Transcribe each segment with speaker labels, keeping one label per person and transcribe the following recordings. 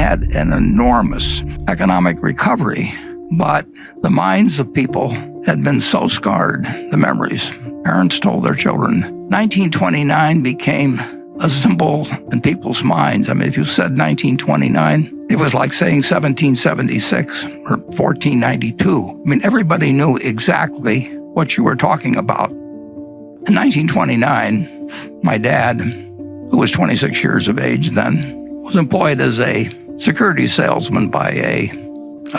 Speaker 1: had an enormous economic recovery, but the minds of people had been so scarred, the memories. Parents told their children. 1929 became a symbol in people's minds. I mean, if you said 1929, it was like saying 1776 or 1492. I mean, everybody knew exactly what you were talking about. In 1929, my dad, who was 26 years of age then, was employed as a security salesman by a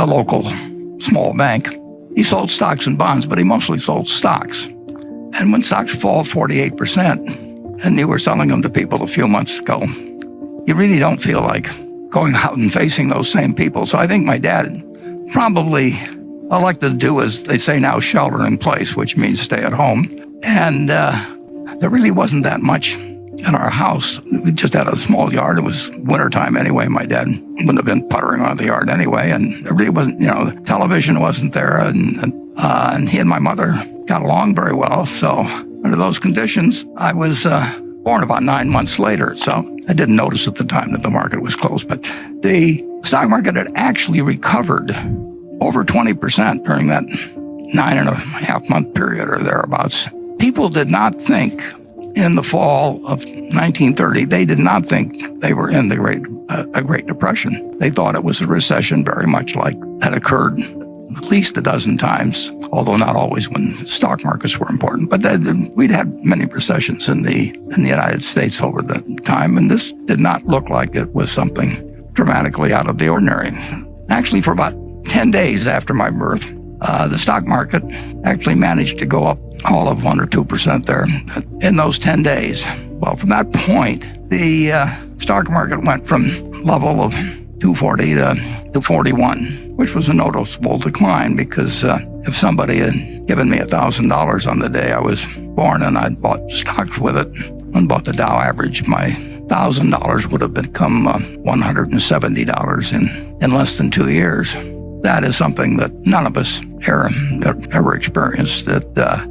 Speaker 1: local small bank. He sold stocks and bonds, but he mostly sold stocks. And when stocks fall 48%, and you were selling them to people a few months ago, you really don't feel like going out and facing those same people. So I think my dad probably elected to do, as they say now, shelter in place, which means stay at home. And there really wasn't that much in our house. We just had a small yard. It was wintertime anyway. My dad wouldn't have been puttering on the yard anyway. And there really wasn't, the television wasn't there. And he and my mother got along very well. So under those conditions, I was born about 9 months later. So I didn't notice at the time that the market was closed. But the stock market had actually recovered over 20% during that 9.5-month period or thereabouts. People did not think in the fall of 1930, they did not think they were in a Great Depression. They thought it was a recession, very much like had occurred at least a dozen times, although not always when stock markets were important. But we'd had many recessions in the United States over the time, and this did not look like it was something dramatically out of the ordinary. Actually, for about 10 days after my birth, the stock market actually managed to go up all of 1 or 2% there in those 10 days. Well, from that point, the stock market went from level of 240 to 41, which was a noticeable decline because if somebody had given me $1,000 on the day I was born and I'd bought stocks with it and bought the Dow average, my $1,000 would have become $170 in less than 2 years. That is something that none of us ever experienced. That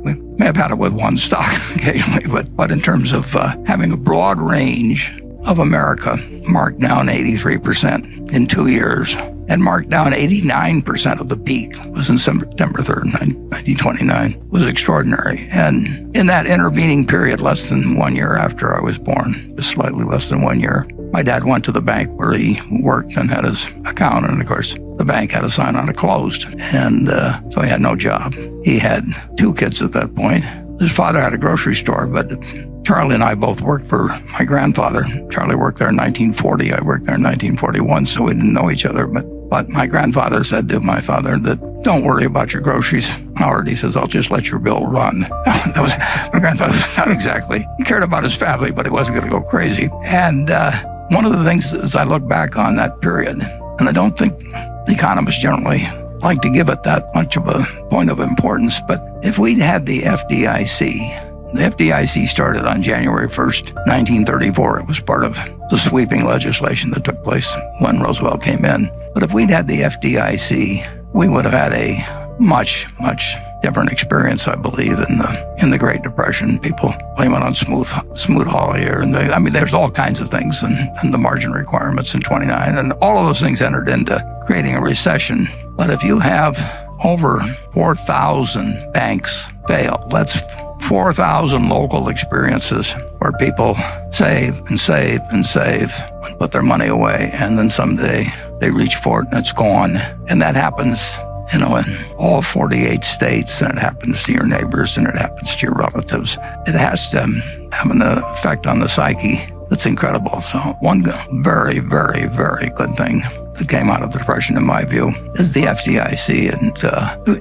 Speaker 1: we may have had it with one stock occasionally, but in terms of having a broad range of America marked down 83% in 2 years and marked down 89% of the peak was in September 3rd, 1929, was extraordinary. And in that intervening period, less than 1 year after I was born, just slightly less than 1 year, my dad went to the bank where he worked and had his account. And of course, the bank had a sign on it closed. And so he had no job. He had 2 kids at that point. His father had a grocery store, but Charlie and I both worked for my grandfather. Charlie worked there in 1940. I worked there in 1941, so we didn't know each other. But my grandfather said to my father that, don't worry about your groceries, Howard. He says, I'll just let your bill run. That was my grandfather. Not exactly. He cared about his family, but he wasn't going to go crazy. And one of the things as I look back on that period, and I don't think economists generally like to give it that much of a point of importance, but if we'd had the FDIC started on January 1st, 1934. It was part of the sweeping legislation that took place when Roosevelt came in. But if we'd had the FDIC, we would have had a much, much different experience, I believe, in the Great Depression. People blame it on Smoot-Hawley, and there's all kinds of things, and the margin requirements in 29, and all of those things entered into creating a recession. But if you have over 4,000 banks fail, that's 4,000 local experiences where people save and save and save and put their money away, and then someday they reach for it and it's gone. And that happens, in all 48 states, and it happens to your neighbors and it happens to your relatives. It has to have an effect on the psyche that's incredible. So one very, very, very good thing that came out of the Depression, in my view, is the FDIC. And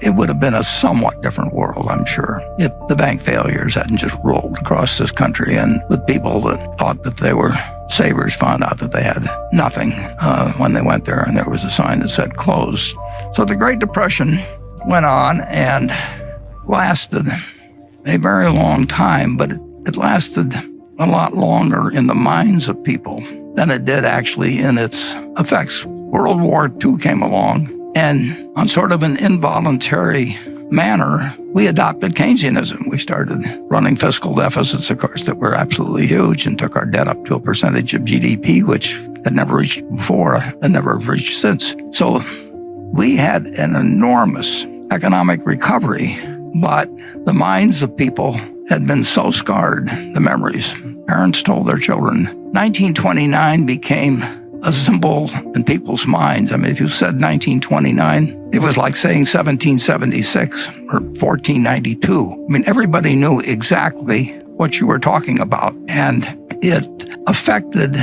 Speaker 1: it would have been a somewhat different world, I'm sure, if the bank failures hadn't just rolled across this country, and with people that thought that they were savers found out that they had nothing when they went there, and there was a sign that said closed. So the Great Depression went on and lasted a very long time, but it lasted a lot longer in the minds of people than it did actually in its effects. World War II came along, and on sort of an involuntary manner, we adopted Keynesianism. We started running fiscal deficits, of course, that were absolutely huge, and took our debt up to a percentage of GDP, which had never reached before and never reached since. So we had an enormous economic recovery, but the minds of people had been so scarred, the memories. Parents told their children. 1929 became a symbol in people's minds. I mean, if you said 1929, it was like saying 1776 or 1492. I mean, everybody knew exactly what you were talking about, and it affected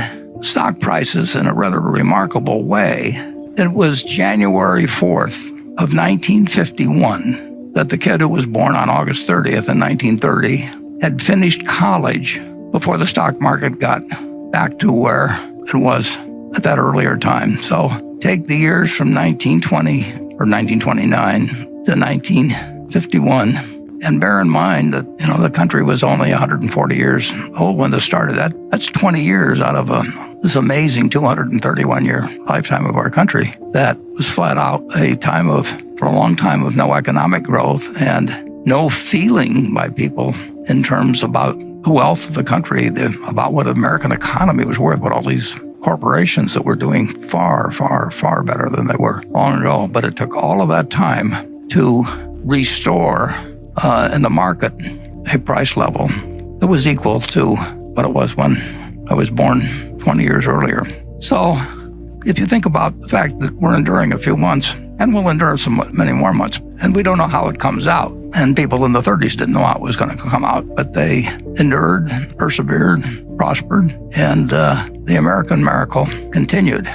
Speaker 1: stock prices in a rather remarkable way. It was January 4th of 1951 that the kid who was born on August 30th in 1930 had finished college before the stock market got back to where it was at that earlier time. So take the years from 1920 or 1929 to 1951 and bear in mind that, the country was only 140 years old when this started. That's 20 years out of this amazing 231-year lifetime of our country. That was flat out a time for a long time of no economic growth and no feeling by people in terms about the wealth of the country, about what the American economy was worth, what all these corporations that were doing far, far, far better than they were long ago. But it took all of that time to restore in the market a price level that was equal to what it was when I was born 20 years earlier. So if you think about the fact that we're enduring a few months, and we'll endure many more months, and we don't know how it comes out. And people in the 30s didn't know how it was going to come out, but they endured, persevered, prospered, and the American miracle continued.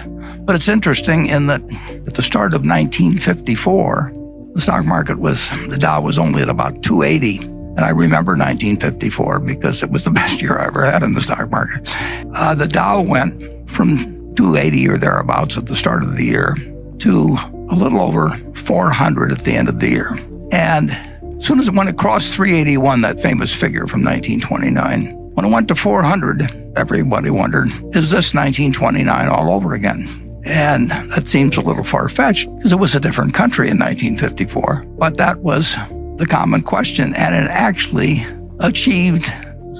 Speaker 1: But it's interesting in that at the start of 1954, the stock market the Dow was only at about 280. And I remember 1954 because it was the best year I ever had in the stock market. The Dow went from 280 or thereabouts at the start of the year to a little over 400 at the end of the year. And as soon as when it crossed 381, that famous figure from 1929, when it went to 400, everybody wondered, is this 1929 all over again? And that seems a little far-fetched because it was a different country in 1954. But that was the common question, and it actually achieved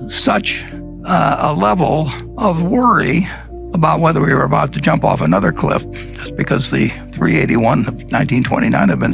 Speaker 1: such a level of worry about whether we were about to jump off another cliff just because the 381 of 1929 had been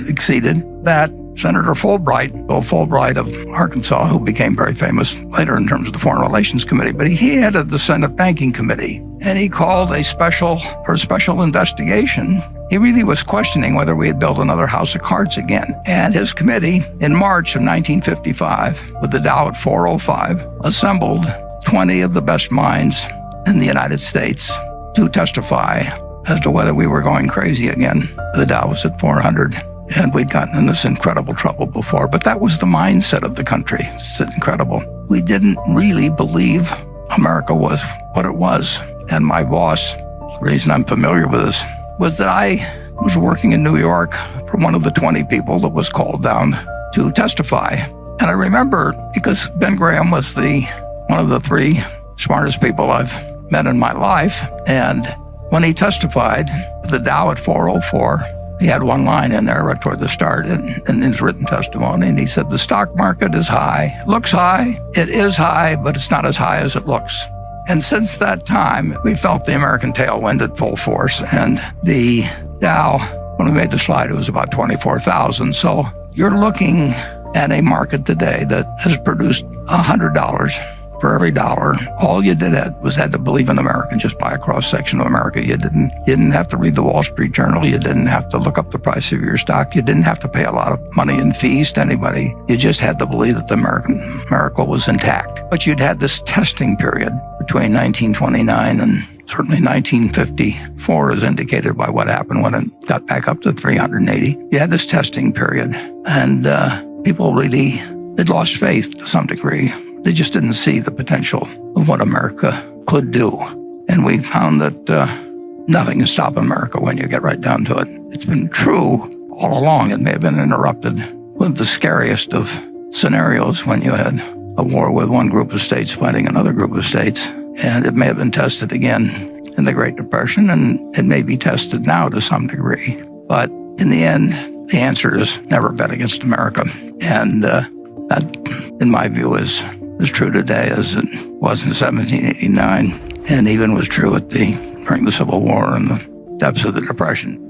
Speaker 1: exceeded, that Senator Bill Fulbright of Arkansas, who became very famous later in terms of the Foreign Relations Committee, but he headed the Senate Banking Committee, and he called a special investigation. He really was questioning whether we had built another house of cards again. And his committee, in March of 1955, with the Dow at 405, assembled 20 of the best minds in the United States to testify as to whether we were going crazy again. The Dow was at 400, and we'd gotten in this incredible trouble before. But that was the mindset of the country. It's incredible. We didn't really believe America was what it was. And my boss, the reason I'm familiar with this, was that I was working in New York for one of the 20 people that was called down to testify. And I remember, because Ben Graham was one of the 3 smartest people I've met in my life, and when he testified, the Dow at 404, he had one line in there right toward the start in his written testimony, and he said, the stock market is high. It looks high, it is high, but it's not as high as it looks. And since that time, we felt the American tailwind at full force, and the Dow, when we made the slide, it was about 24,000. So you're looking at a market today that has produced $100 for every dollar. All you was had to believe in America and just buy a cross-section of America. You didn't have to read the Wall Street Journal. You didn't have to look up the price of your stock. You didn't have to pay a lot of money in fees to anybody. You just had to believe that the American miracle was intact. But you'd had this testing period between 1929 and certainly 1954, as indicated by what happened when it got back up to 380. You had this testing period, and people really had lost faith to some degree. They just didn't see the potential of what America could do. And we found that nothing can stop America when you get right down to it. It's been true all along. It may have been interrupted with the scariest of scenarios when you had a war with one group of states fighting another group of states. And it may have been tested again in the Great Depression, and it may be tested now to some degree. But in the end, the answer is never bet against America. And that, in my view, is as true today as it was in 1789. and even was true during the Civil War and the depths of the Depression.